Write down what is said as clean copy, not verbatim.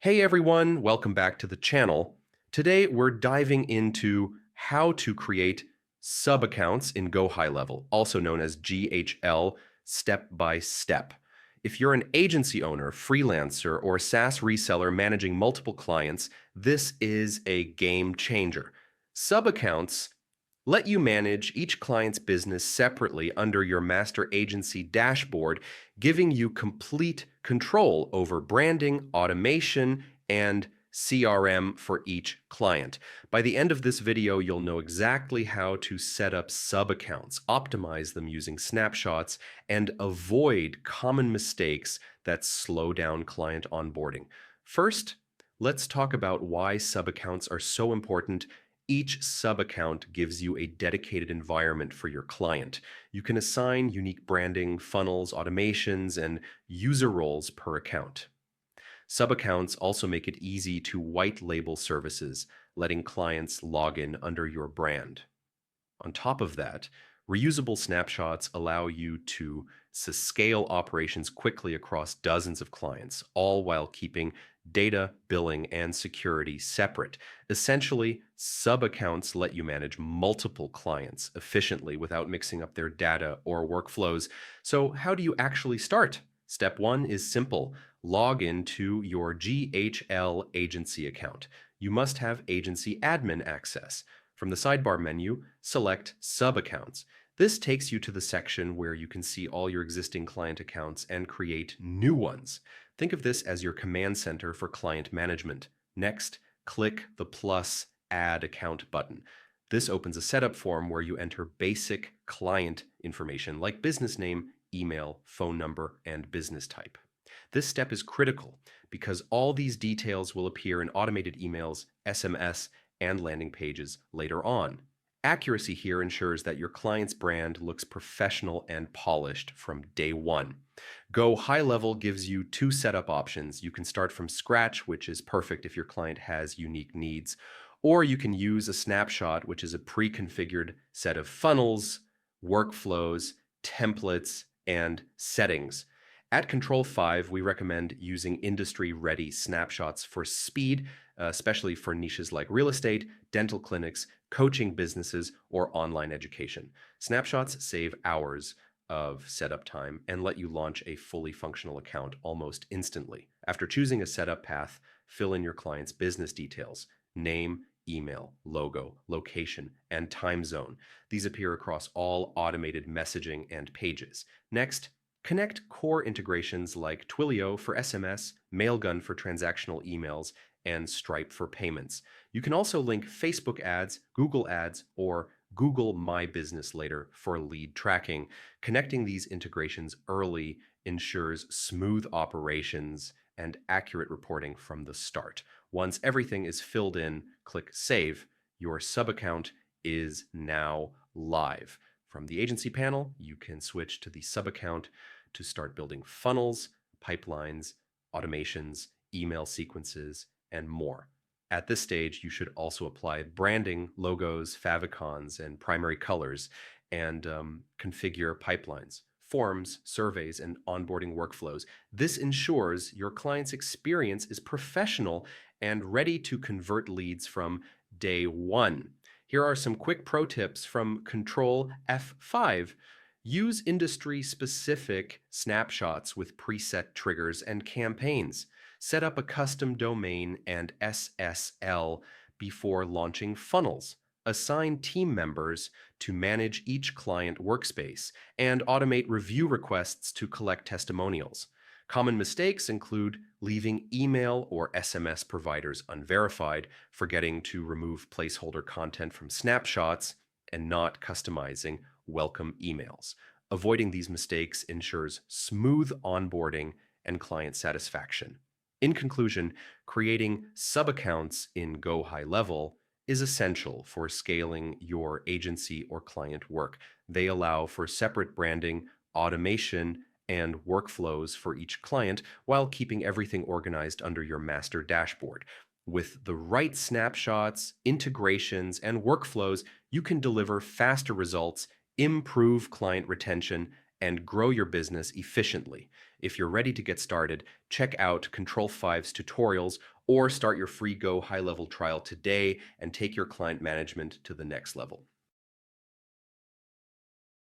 Hey everyone, welcome back to the channel. Today we're diving into how to create sub-accounts in GoHighLevel, also known as GHL, step by step. If you're an agency owner, freelancer, or SaaS reseller managing multiple clients, this is a game changer. Sub-accounts let you manage each client's business separately under your master agency dashboard, giving you complete control over branding, automation, and CRM for each client. By the end of this video, you'll know exactly how to set up sub-accounts, optimize them using snapshots, and avoid common mistakes that slow down client onboarding. First, let's talk about why sub-accounts are so important. Each sub-account gives you a dedicated environment for your client. You can assign unique branding, funnels, automations, and user roles per account. Sub-accounts also make it easy to white label services, letting clients log in under your brand. On top of that, reusable snapshots allow you to scale operations quickly across dozens of clients, all while keeping data, billing, and security separate. Essentially, sub-accounts let you manage multiple clients efficiently without mixing up their data or workflows. So how do you actually start? Step one is simple. Log into your GHL agency account. You must have agency admin access. From the sidebar menu, select Sub-Accounts. This takes you to the section where you can see all your existing client accounts and create new ones. Think of this as your command center for client management. Next, click the plus Add Account button. This opens a setup form where you enter basic client information like business name, email, phone number, and business type. This step is critical because all these details will appear in automated emails, SMS, and landing pages later on. Accuracy here ensures that your client's brand looks professional and polished from day one. GoHighLevel gives you two setup options. You can start from scratch, which is perfect if your client has unique needs, or you can use a snapshot, which is a pre-configured set of funnels, workflows, templates, and settings. At Control 5, we recommend using industry-ready snapshots for speed, especially for niches like real estate, dental clinics, coaching businesses, or online education. Snapshots save hours of setup time and let you launch a fully functional account almost instantly. After choosing a setup path, fill in your client's business details: name, email, logo, location, and time zone. These appear across all automated messaging and pages. Next, connect core integrations like Twilio for SMS, Mailgun for transactional emails, and Stripe for payments. You can also link Facebook ads, Google ads, or Google My Business Later for lead tracking. Connecting these integrations early ensures smooth operations and accurate reporting from the start. Once everything is filled in, click Save. Your sub-account is now live. From the agency panel, you can switch to the sub-account to start building funnels, pipelines, automations, email sequences, and more. At this stage, you should also apply branding, logos, favicons, and primary colors, and configure pipelines, forms, surveys, and onboarding workflows. This ensures your client's experience is professional and ready to convert leads from day one. Here are some quick pro tips from Control F5. Use industry-specific snapshots with preset triggers and campaigns. Set up a custom domain and SSL before launching funnels. Assign team members to manage each client workspace and automate review requests to collect testimonials. Common mistakes include leaving email or SMS providers unverified, forgetting to remove placeholder content from snapshots, and not customizing welcome emails. Avoiding these mistakes ensures smooth onboarding and client satisfaction. In conclusion, creating sub-accounts in GoHighLevel is essential for scaling your agency or client work. They allow for separate branding, automation, and workflows for each client while keeping everything organized under your master dashboard. With the right snapshots, integrations, and workflows, you can deliver faster results, improve client retention, and grow your business efficiently. If you're ready to get started, check out Control 5's tutorials or start your free Go High Level trial today and take your client management to the next level.